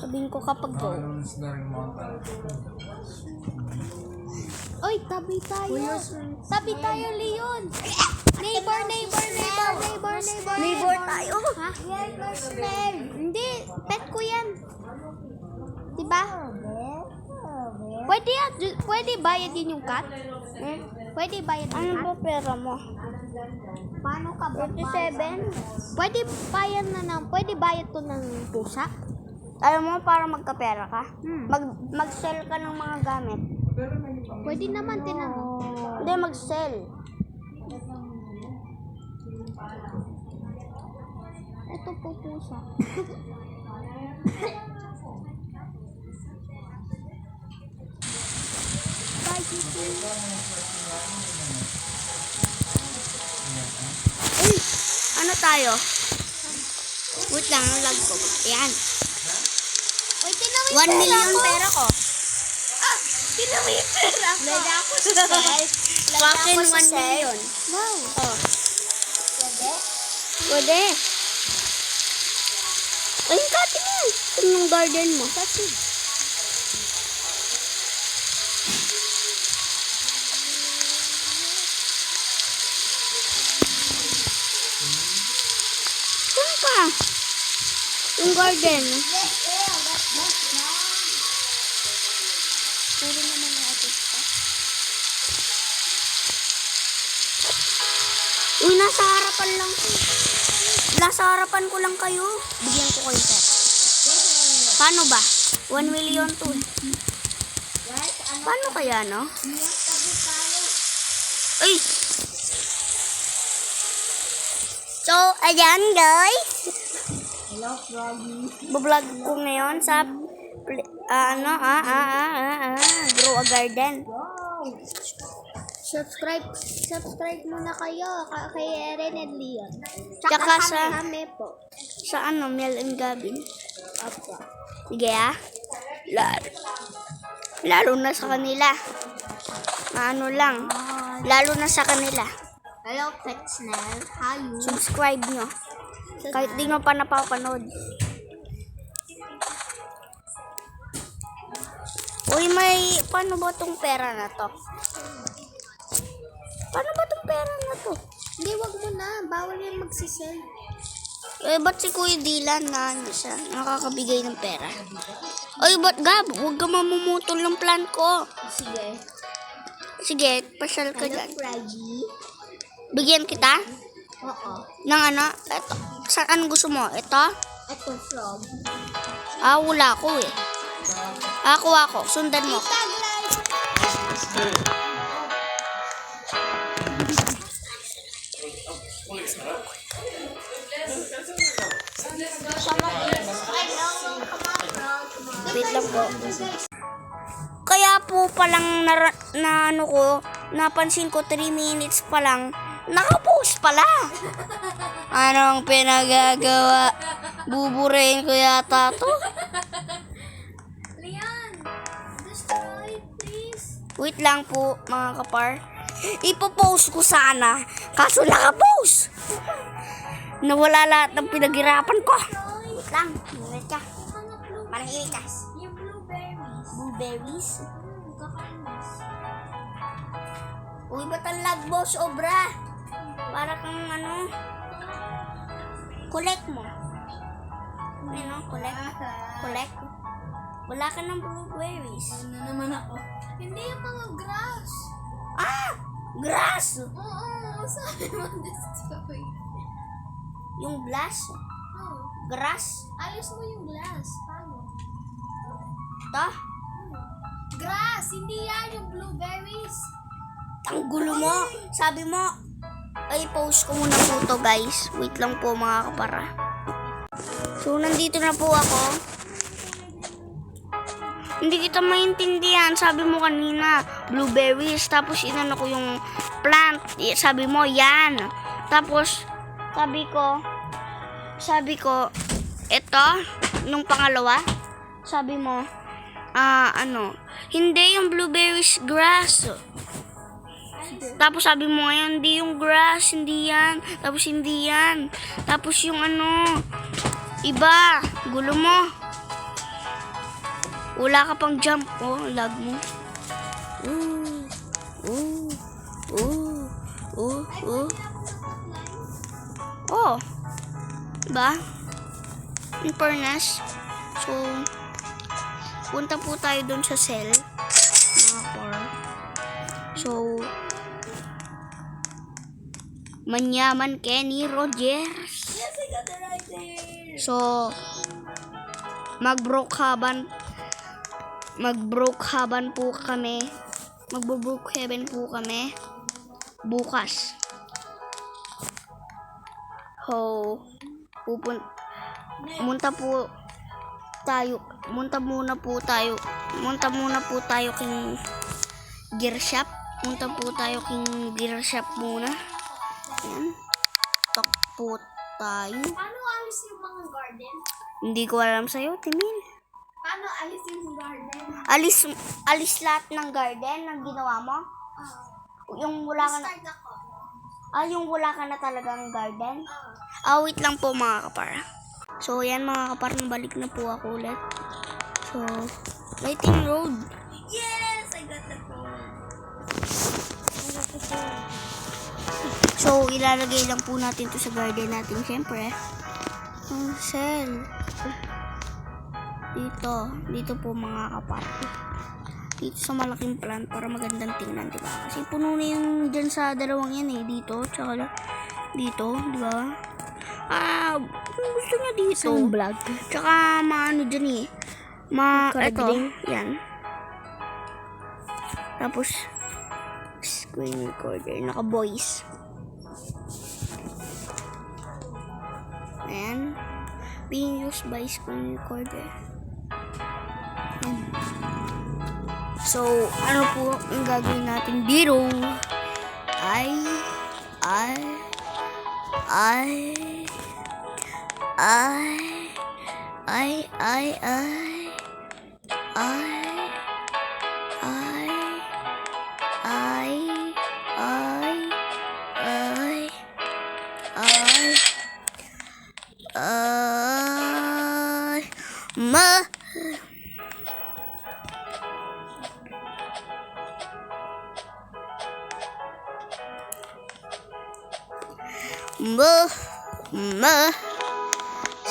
Sabihin ko kapag go. Oy, tabi tayo. Tabi tayo, Leon. Neighbor tayo. Ha? Hindi, pet ko yan. Diba? Pwede bayad yun yung cat? Pwede bayad yung cat? Ano ba pera mo? Paano ka ba? 47? Pwede bayad to ng pusa? Alam mo, para magkapera ka? Hmm. Mag-sell ka ng mga gamit. Pwede naman, tinan mo. Hindi, mag-sell. Ito po pusa. Bye, Kiki. Uy, ano tayo? Wait lang, ang lag ko. Yan. Uy, tinan mo 1 million pera ko. Tinan mo yung pera ko. Lada ako sa self. Fucking 1 million. Wow. Oh. Pwede? Pwede. Ayun ka, tingin. Ito yung garden mo. Kasi, Saan ka? Yung garden. puro naman ang artista. Uy, nasa harapan lang. Nasa harapan ko lang kayo. Bigyan ko kayo, sir. Paano ba? 1 million to. Paano kaya, no? Uy! So, ayan, guys. Hello, Froggy. Bablog ko ngayon sa Grow a Garden. Subscribe muna kayo kay Eren and Leon. Tsaka sa- kami po. Sa Mel and Gavin. Opo. Sige lalo na sa kanila. Lalo na sa kanila. Hello, Petsnell. How you? Subscribe nyo. Kahit di nyo pa napapanood. Uy, paano ba tong pera na to? Paano ba tong pera na to? Hindi, wag mo na. Bawal yan magsisell. Ba't si Kuya Dylan na siya nakakabigay ng pera? Uy, ba't Gab? Huwag ka mamumutol ng plan ko. Sige. Sige, pasyal ka Hello, dyan. Froggy. Bigyan kita Oo. ng eto. Saan gusto mo? Ito? Ito, Frog. Wala ko eh. Ako. Sundan mo. Wait lang po. Kaya po palang napansin ko 3 minutes pa lang, nakapost pala. Anong pinagagawa? Buburahin ko yata to. Leon, destroy, please. Wait lang po mga kapar. Ipopost ko sana. Kaso nakapost. Nawala lahat ng pinaghirapan ko. Wait lang. Ingat ka. Manahimik ka. Yung blueberries. Blueberries. Kakainis. Uy, ba't ang lag mo? Sobra. Para kang collect mo. Collect. Wala ka ng blueberries. Ano naman ako? Hindi yung mga grass. Grass. Oo, sabi mo destroy. Yung glass. Oh, Grass. ayos mo yung glass. Paano? Ito. Grass, hindi yan yung blueberries. Ang gulo mo. Sabi mo, ay post ko muna po to guys. Wait lang po mga kapara. So, nandito na po ako. Hindi kita maintindihan. Sabi mo kanina, blueberries. Tapos inano ko yung plant. Sabi mo, yan. Tapos, sabi ko, ito, nung pangalawa, sabi mo, hindi yung blueberries grass. Tapos sabi mo ngayon, hindi yung grass, hindi yan. Tapos hindi yan. Tapos yung iba, gulo mo. Wala ka pang jump. Oh, lag mo. Oh. Diba? In fairness. So, punta po tayo dun sa cell. Mga par. So, manyaman Kenny Rogers. Yes, I got it right there. So, mag-broke heaven po kami. Magbo-broke heaven po kami bukas. So, munta muna po tayo king gear shop. Munta po tayo king gear shop muna. Yan. Talk po tayo. Paano alis yung mga garden? Hindi ko alam sa'yo, Timil. Paano alis yung garden? Alis lahat ng garden ng ginawa mo? Yung wala ka na, Start ako. yung wala ka na talagang garden? Wait lang po mga kapar. So, yan mga kapar, balik na po ako ulit. So, Lighting Road. Yes, I got the phone. So, ilalagay lang po natin to sa garden natin, syempre. Ang cell. Dito po mga kapar. Dito sa malaking plant para magandang tingnan, diba? Kasi puno na yung dyan sa dalawang yan eh. Dito, tsaka dito, diba? Gusto niya dito. Vlog. Tsaka maano dyan eh. Ito, yan. Tapos, screen recorder, naka-voice. Ayan. Being used by screen recorder. Ayan. So, ano po ang gagawin natin dito?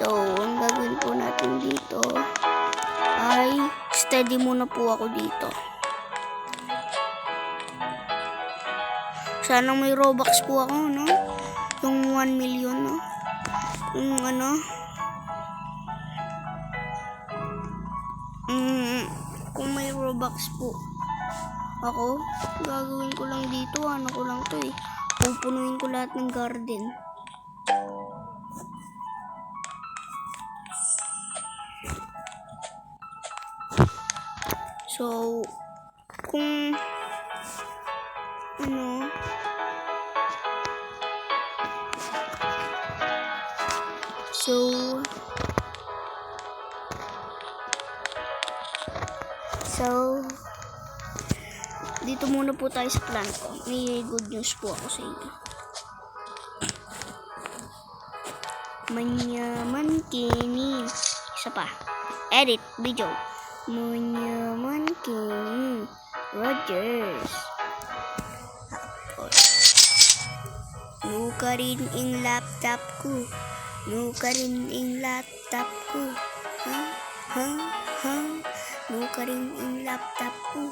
So, ang gagawin po natin dito ay steady muna po ako dito. Sana may Robux po ako, no? Yung 1 million, no? Yung kung may Robux po ako, gagawin ko lang dito, ko lang to eh. Pupunuin ko lahat ng garden. So, kung dito muna po tayo sa plan ko. May good news po ako sa inyo. Manyaman Kenny. Isa pa. Edit video. Manyaman Kenny Rogers. Nuka rin ang laptop ko. Nuka rin ang laptop ko. Nuka rin ang laptop ko.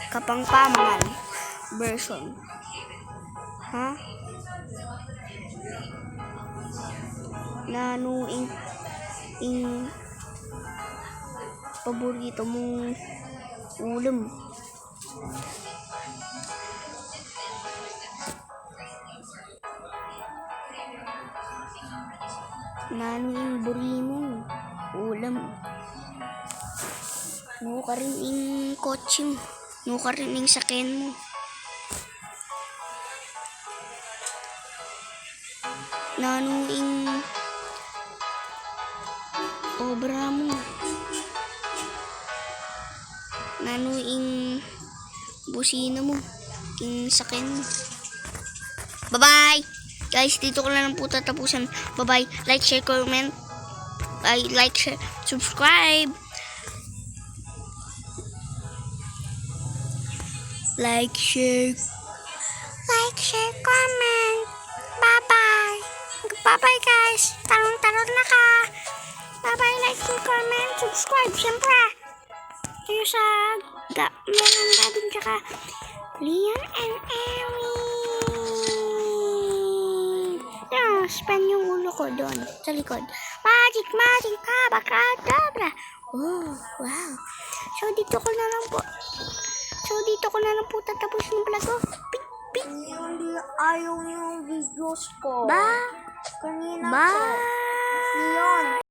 Kapangpamangan version. Nano ing paborito mong ulam. Nano ing buri mong ulam. Nuka rin ing kotse mo. Nuka rin ing sakyan mo. Nano ing obra mo. Nano ing busina mo. Ing sakyan mo. Bye-bye! Guys, dito ko lang po tatapusan. Bye-bye. Like, share, comment. Like, share, subscribe. like, share, comment. Bye-bye. Bye-bye, guys. Tarong-tarong na ka. Bye-bye, like, share, comment, subscribe. Siyempre, kayo sa Meron Dadin tsaka Leon and Erin. Spend yung ulo ko doon sa likod. Magic, abacadabra. Oh, wow. So, dito ko na lang po tatapusin yung vlog ko. Ayaw yung videos ko. Bye. Kanina Bye. Yun.